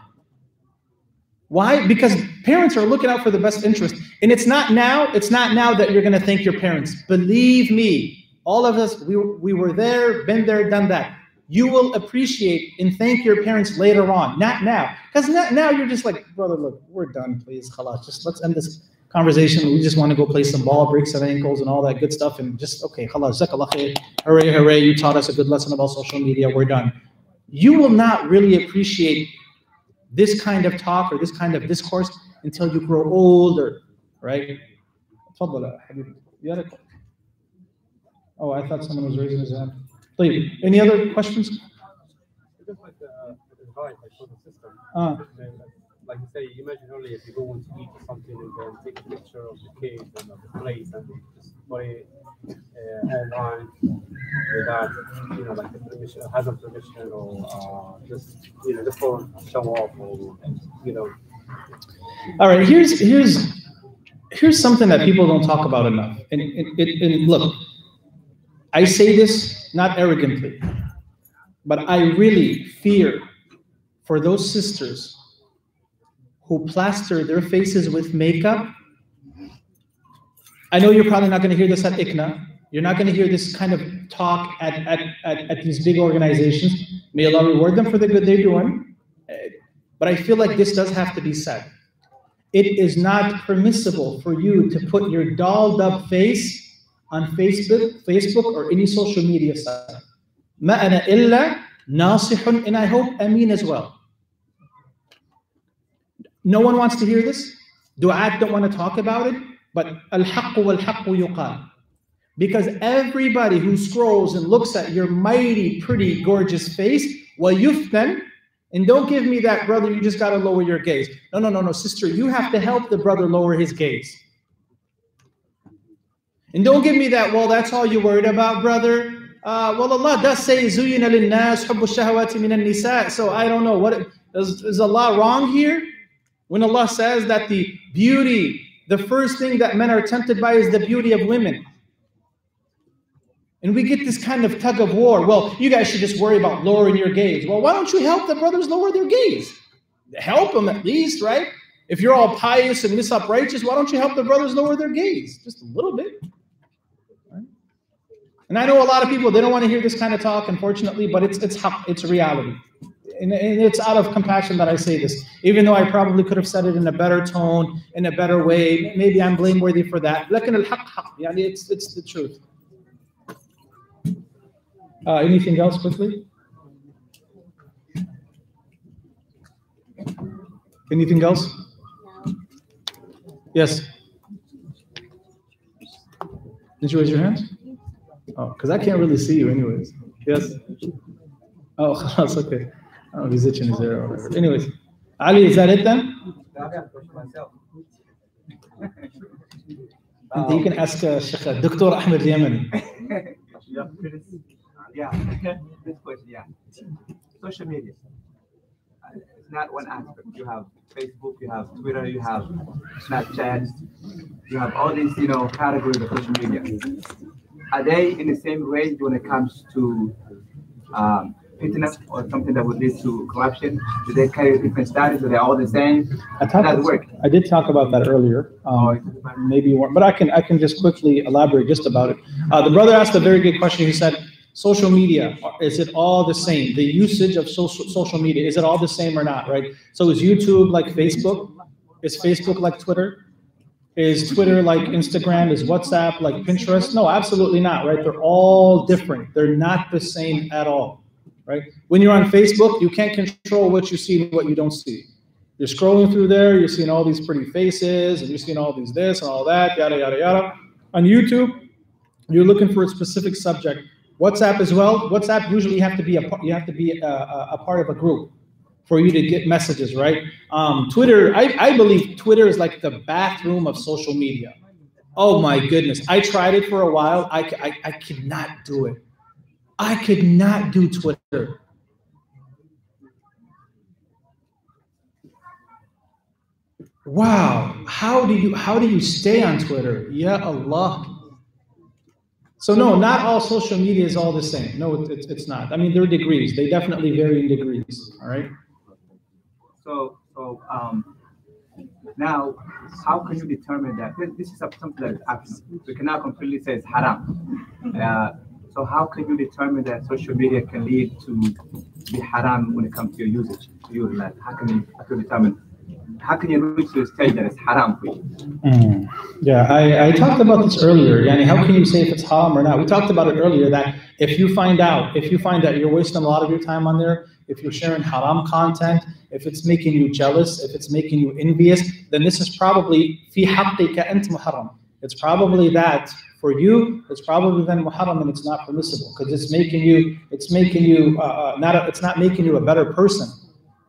Why? Because parents are looking out for the best interest. And it's not now that you're going to thank your parents. Believe me, all of us, we were there, been there, done that. You will appreciate and thank your parents later on, not now. Because now you're just like, brother, look, we're done, please, khalas, just let's end this conversation. We just want to go play some ball, break some ankles and all that good stuff, and just, okay, khalas, jazakallah khair, hooray, hooray, you taught us a good lesson about social media, we're done. You will not really appreciate this kind of talk or this kind of discourse until you grow older, right? Oh, I thought someone was raising his hand. Please, any other questions? Just like advice, like for the system. Like you say, you mentioned earlier, if you go to eat or something and then take a picture of the cake and of the place and just put it online without, like the permission, hasn't permission, or just for show off, or All right, here's something that people don't talk about enough. And look, I say this not arrogantly, but I really fear for those sisters who plaster their faces with makeup. I know you're probably not going to hear this at ICNA. You're not going to hear this kind of talk at these big organizations. May Allah reward them for the good they're doing. But I feel like this does have to be said. It is not permissible for you to put your dolled up face on Facebook or any social media site. Ma ana illa nasihun, and I hope Amin as well. No one wants to hear this. Du'at don't want to talk about it, but al-haqqu wal-haqqu yuqal. Because everybody who scrolls and looks at your mighty, pretty, gorgeous face, وَيُفْتَنْ, and don't give me that, brother, you just got to lower your gaze. No, sister, you have to help the brother lower his gaze. And don't give me that, well, that's all you're worried about, brother. Well, Allah does say, زُيِّنَ لِلنَّاسِ حُبُّ الشَّهَوَاتِ مِنَ النِّسَاءِ. So I don't know, is Allah wrong here? When Allah says that the beauty, the first thing that men are tempted by is the beauty of women. And we get this kind of tug of war. Well, you guys should just worry about lowering your gaze. Well, why don't you help the brothers lower their gaze? Help them at least, right? If you're all pious and misaprighteous, why don't you help the brothers lower their gaze? Just a little bit. Right? And I know a lot of people, they don't want to hear this kind of talk, unfortunately, but it's reality. And it's out of compassion that I say this, even though I probably could have said it in a better tone, in a better way. Maybe I'm blameworthy for that. It's the truth. Anything else quickly? Anything else? Yes. Did you raise your hand? Oh, because I can't really see you anyways. Yes. Oh, that's okay. I don't know if he's itching his ear or whatever. Anyways, Ali, is that it then? You can ask Dr. Ahmed Al-Yamaani. Yeah, this question, yeah. Social media. It's not one aspect. You have Facebook, you have Twitter, you have Snapchat, you have all these, categories of social media. Are they in the same range when it comes to fitness or something that would lead to corruption? Do they carry different status? Are they all the same? I did talk about that earlier. Maybe you weren't, but I can just quickly elaborate just about it. The brother asked a very good question. He said, social media, is it all the same? The usage of social media, is it all the same or not, right? So is YouTube like Facebook? Is Facebook like Twitter? Is Twitter like Instagram? Is WhatsApp like Pinterest? No, absolutely not, right? They're all different. They're not the same at all. Right? When you're on Facebook, you can't control what you see and what you don't see. You're scrolling through there, you're seeing all these pretty faces, and you're seeing all these this and all that, yada, yada, yada. On YouTube, you're looking for a specific subject. WhatsApp as well. WhatsApp, usually you have to be a part of a group for you to get messages, right? Twitter, I believe Twitter is like the bathroom of social media. Oh my goodness. I tried it for a while. I could not do it. I could not do Twitter. Wow, how do you stay on Twitter? Ya Allah. So no, not all social media is all the same. No, it's not. I mean, there are degrees. They definitely vary in degrees. All right. So now, how can you determine that this is something that is optional? We cannot completely say it's haram. So how can you determine that social media can lead to be haram when it comes to your usage? How can you determine? How can you reach to the stage that it's haram for you? Yeah, I talked about this earlier. Yani, how can you say if it's haram or not? We talked about it earlier that if you find out you're wasting a lot of your time on there, if you're sharing haram content, if it's making you jealous, if it's making you envious, then this is probably fi haqqika ant muharram. It's probably that for you, it's probably then muharram and it's not permissible because it's not making you a better person,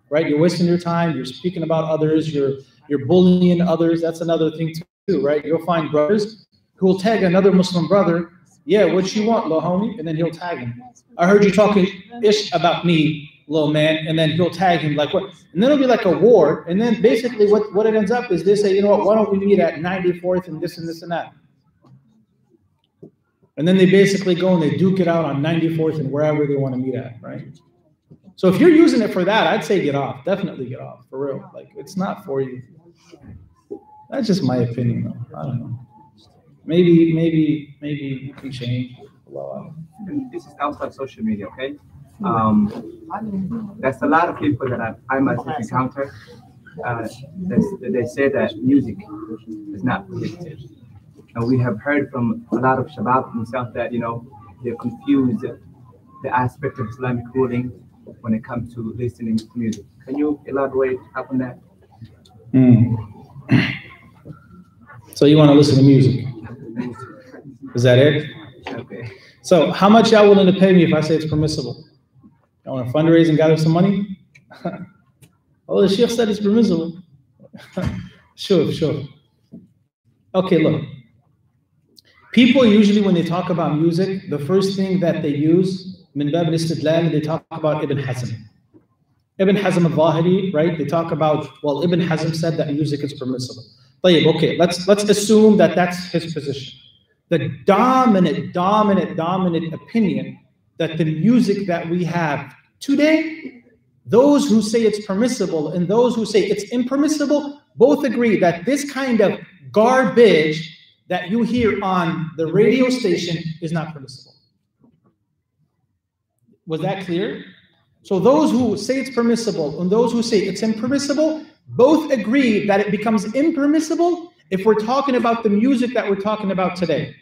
right? You're wasting your time. You're speaking about others. You're bullying others. That's another thing too, right? You'll find brothers who will tag another Muslim brother. Yeah, what you want, little homie? And then he'll tag him. I heard you talking ish about me, little man. And then he'll tag him like what? And then it'll be like a war. And then basically what it ends up is they say, you know what, why don't we meet at 94th and this and this and that? And then they basically go and they duke it out on 94th and wherever they want to meet at, right? So if you're using it for that, I'd say get off. Definitely get off, for real. Like, it's not for you. That's just my opinion, though. I don't know. Maybe you can change. And this is outside social media, okay? There's a lot of people that I myself encounter. They say that music is not prohibited. And we have heard from a lot of Shabab themselves that, you know, they confuse the aspect of Islamic ruling when it comes to listening to music. Can you elaborate upon that? So you want to listen to music? Is that it? Okay. So how much y'all willing to pay me if I say it's permissible? Y'all want to fundraise and gather some money? Oh, the sheikh said it's permissible. Sure. Okay, look. People usually, when they talk about music, the first thing that they use, min bab al-istidlal, they talk about Ibn Hazm. Ibn Hazm al-Zahiri, right? They talk about, well, Ibn Hazm said that music is permissible. Okay, let's assume that that's his position. The dominant opinion that the music that we have today, those who say it's permissible and those who say it's impermissible, both agree that this kind of garbage that you hear on the radio station is not permissible. Was that clear? So those who say it's permissible and those who say it's impermissible, both agree that it becomes impermissible if we're talking about the music that we're talking about today.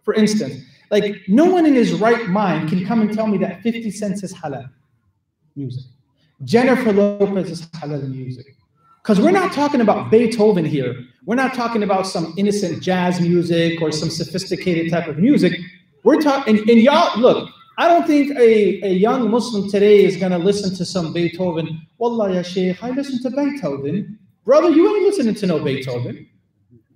For instance, like no one in his right mind can come and tell me that 50 Cent is halal music. Jennifer Lopez is halal music. Because we're not talking about Beethoven here. We're not talking about some innocent jazz music or some sophisticated type of music. We're talking, and y'all, look, I don't think a young Muslim today is going to listen to some Beethoven. Wallah ya Shaykh, I listen to Beethoven. Brother, you ain't listening to no Beethoven.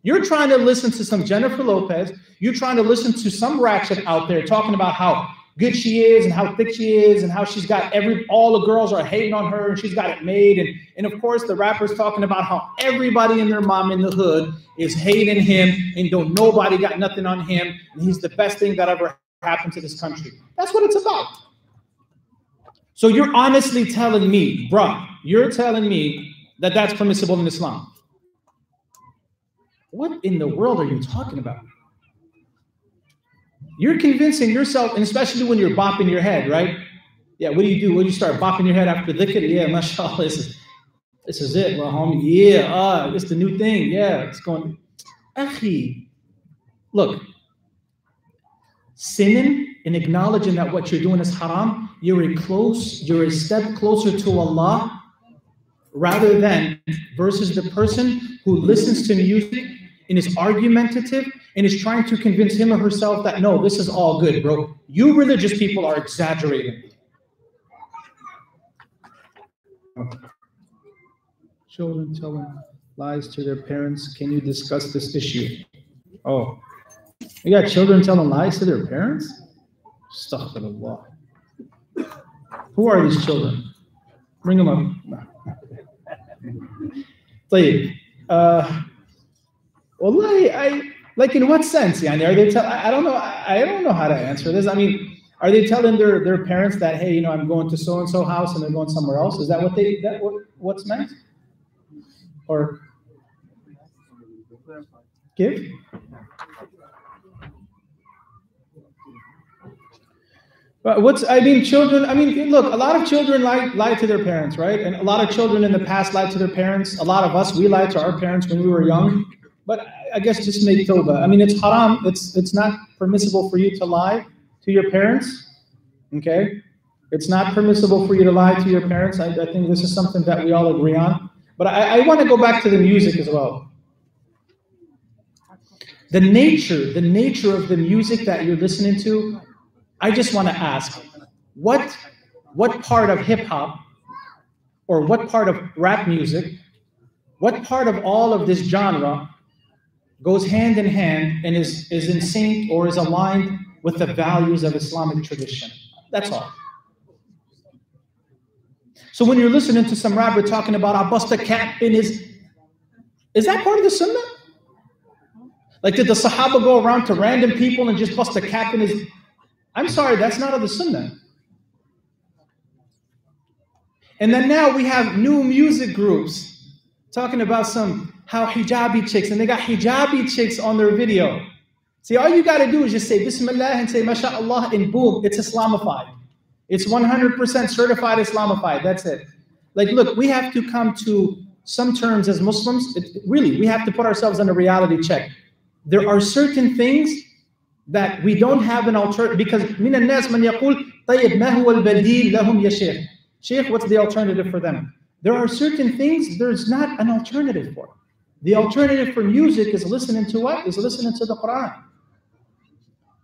You're trying to listen to some Jennifer Lopez. You're trying to listen to some ratchet out there talking about how good she is and how thick she is and how she's got all the girls are hating on her and she's got it made. And of course, the rapper's talking about how everybody and their mom in the hood is hating him and nobody got nothing on him. And he's the best thing that ever happened to this country. That's what it's about. So you're honestly telling me, bruh, you're telling me that that's permissible in Islam. What in the world are you talking about? You're convincing yourself, and especially when you're bopping your head, right? Yeah, what do you do? When you start bopping your head after dhikr? Yeah, mashallah, this is it, well, homie. Yeah, it's the new thing. Yeah, it's going. Akhi, look, sinning and acknowledging that what you're doing is haram, you're a step closer to Allah, rather than versus the person who listens to music and is argumentative and is trying to convince him or herself that, no, this is all good, bro. You religious people are exaggerating. Children telling lies to their parents. Can you discuss this issue? Oh, you got children telling lies to their parents? Astaghfirullah. Who are these children? Bring them up. Wallahi, like in what sense? Yani, are they I don't know how to answer this. I mean, are they telling their parents that, hey, you know, I'm going to so and so house and they're going somewhere else? Is that what's meant? Or give? But children, look, a lot of children lie to their parents, right? And a lot of children in the past lied to their parents. A lot of us, we lied to our parents when we were young. But I guess just make tawbah. I mean, it's haram. It's not permissible for you to lie to your parents, okay? It's not permissible for you to lie to your parents. I think this is something that we all agree on. But I want to go back to the music as well. The nature of the music that you're listening to, I just want to ask, what part of hip hop or what part of rap music, what part of all of this genre goes hand in hand and is in sync or is aligned with the values of Islamic tradition? That's all. So when you're listening to some rapper talking about I bust a cap in his, is that part of the sunnah? Like, did the Sahaba go around to random people and just bust a cap in his? I'm sorry, that's not of the sunnah. And then now we have new music groups talking about how hijabi chicks, and they got hijabi chicks on their video. See, all you got to do is just say Bismillah and say MashaAllah, and boom, it's Islamified. It's 100% certified Islamified. That's it. Like, look, we have to come to some terms as Muslims. Really, we have to put ourselves on a reality check. There are certain things that we don't have an alternative, because من الناس من يقول طيب ما هو البديل لهم يا شيخ? Sheikh, what's the alternative for them? There are certain things there's not an alternative for. The alternative for music is listening to what? Is listening to the Quran.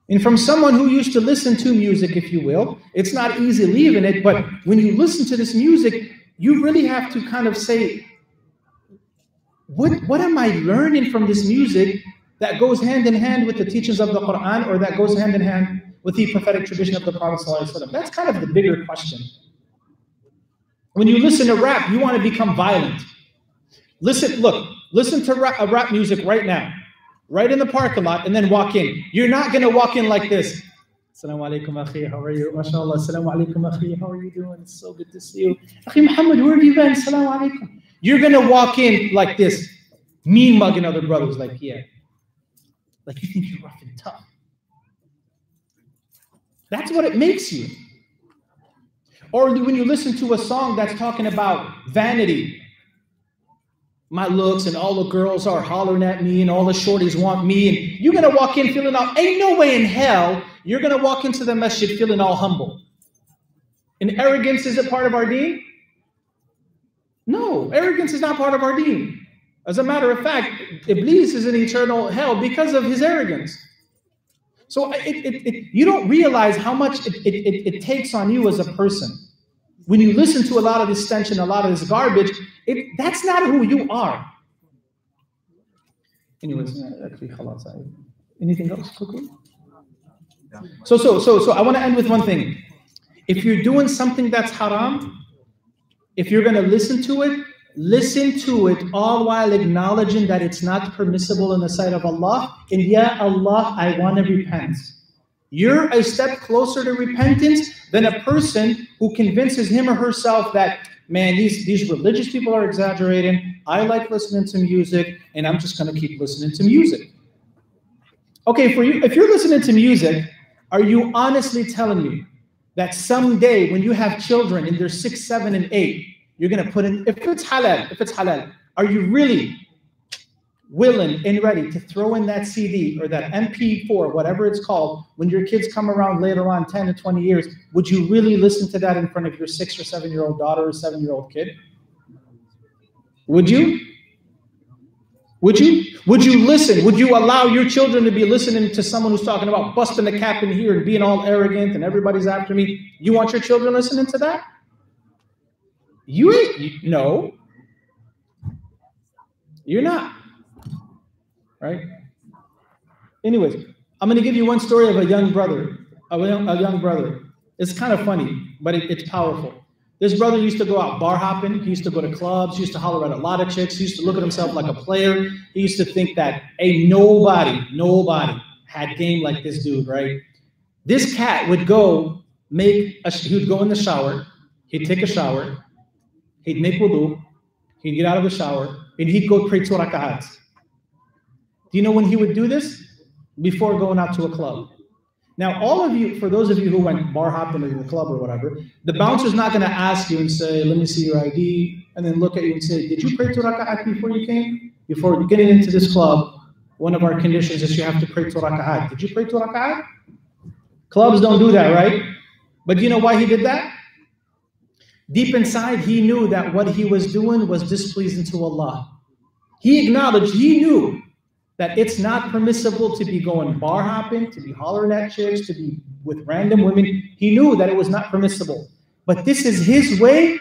And from someone who used to listen to music, if you will, it's not easy leaving it, but when you listen to this music, you really have to kind of say, what am I learning from this music that goes hand in hand with the teachings of the Quran, or that goes hand in hand with the prophetic tradition of the Prophet ﷺ? That's kind of the bigger question. When you listen to rap, you want to become violent. Listen to rap music right now, right in the parking lot, and then walk in. You're not going to walk in like this. Assalamu alaikum, akhi, how are you? MashaAllah, assalamu alaikum, akhi, how are you doing? It's so good to see you. Akhi Muhammad, where have you been? Assalamu alaikum. You're going to walk in like this, mean mugging other brothers, like, yeah. Like you think you're rough and tough. That's what it makes you. Or when you listen to a song that's talking about vanity, my looks, and all the girls are hollering at me, and all the shorties want me, and you're going to walk in feeling all, ain't no way in hell you're going to walk into the masjid feeling all humble. And arrogance, is it part of our deen? No, arrogance is not part of our deen. As a matter of fact, Iblis is in eternal hell because of his arrogance. So you don't realize how much it takes on you as a person. When you listen to a lot of this tension, a lot of this garbage, that's not who you are. Anyways, anything else quickly? So I want to end with one thing. If you're doing something that's haram, if you're going to listen to it all while acknowledging that it's not permissible in the sight of Allah. And ya Allah, I want to repent. You're a step closer to repentance than a person who convinces him or herself that, man, these religious people are exaggerating. I like listening to music, and I'm just going to keep listening to music. Okay, for you, if you're listening to music, are you honestly telling me that someday when you have children and they're 6, 7, and 8, you're going to put in, if it's halal, are you really willing and ready to throw in that CD or that MP4, whatever it's called, when your kids come around later on, 10 to 20 years, would you really listen to that in front of your 6 or 7-year-old daughter or 7-year-old kid? Would you? Would you listen? Would you allow your children to be listening to someone who's talking about busting the cap in here and being all arrogant and everybody's after me? You want your children listening to that? No. You're not. Right? Anyways, I'm going to give you one story of a young brother. It's kind of funny, but it's powerful. This brother used to go out bar hopping. He used to go to clubs. He used to holler at a lot of chicks. He used to look at himself like a player. He used to think that, hey, nobody had game like this dude, right? This cat would go he would go in the shower. He'd take a shower. He'd make wudu. He'd get out of the shower, and he'd go pray 2 rak'ahs. Do you know when he would do this? Before going out to a club. Now, all of you, for those of you who went bar hopping in the club or whatever, the bouncer's not going to ask you and say, let me see your ID, and then look at you and say, did you pray 2 rak'ahs before you came? Before getting into this club, one of our conditions is you have to pray 2 rak'ahs. Did you pray 2 rak'ahs? Clubs don't do that, right? But do you know why he did that? Deep inside, he knew that what he was doing was displeasing to Allah. He acknowledged, he knew that it's not permissible to be going bar hopping, to be hollering at chicks, to be with random women. He knew that it was not permissible. But this is his way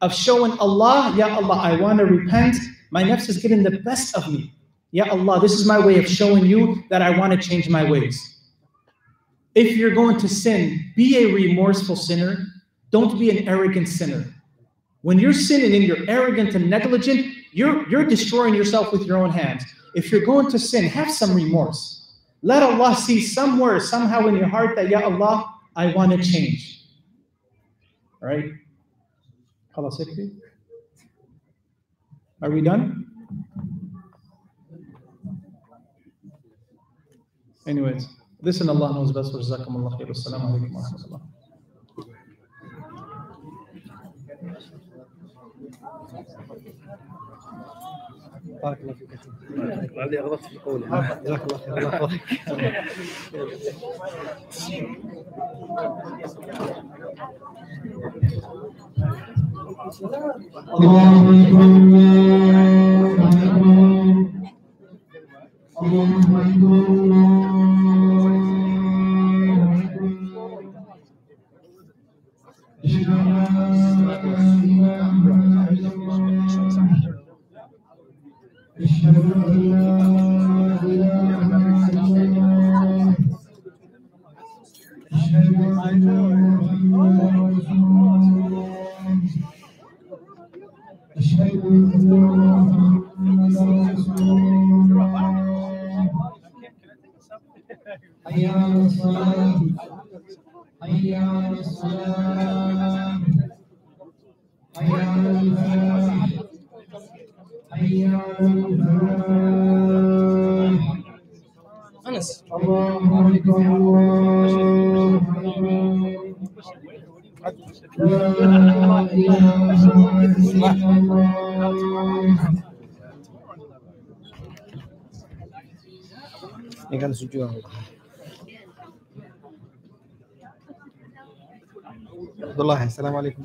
of showing Allah, Ya Allah, I want to repent. My nafs is getting the best of me. Ya Allah, this is my way of showing you that I want to change my ways. If you're going to sin, be a remorseful sinner. Don't be an arrogant sinner. When you're sinning and you're arrogant and negligent, you're destroying yourself with your own hands. If you're going to sin, have some remorse. Let Allah see somewhere, somehow in your heart that, Ya Allah, I want to change. All right? Are we done? Anyways, listen, Allah knows best. Jazakumullah khair. Assalamu alaikum wa rahmatullah. بارك الله فيك. لعلي غلطت في قولي. جزاك الله خير. الله يحفظك. Ikan suju. Abdullah, assalamualaikum.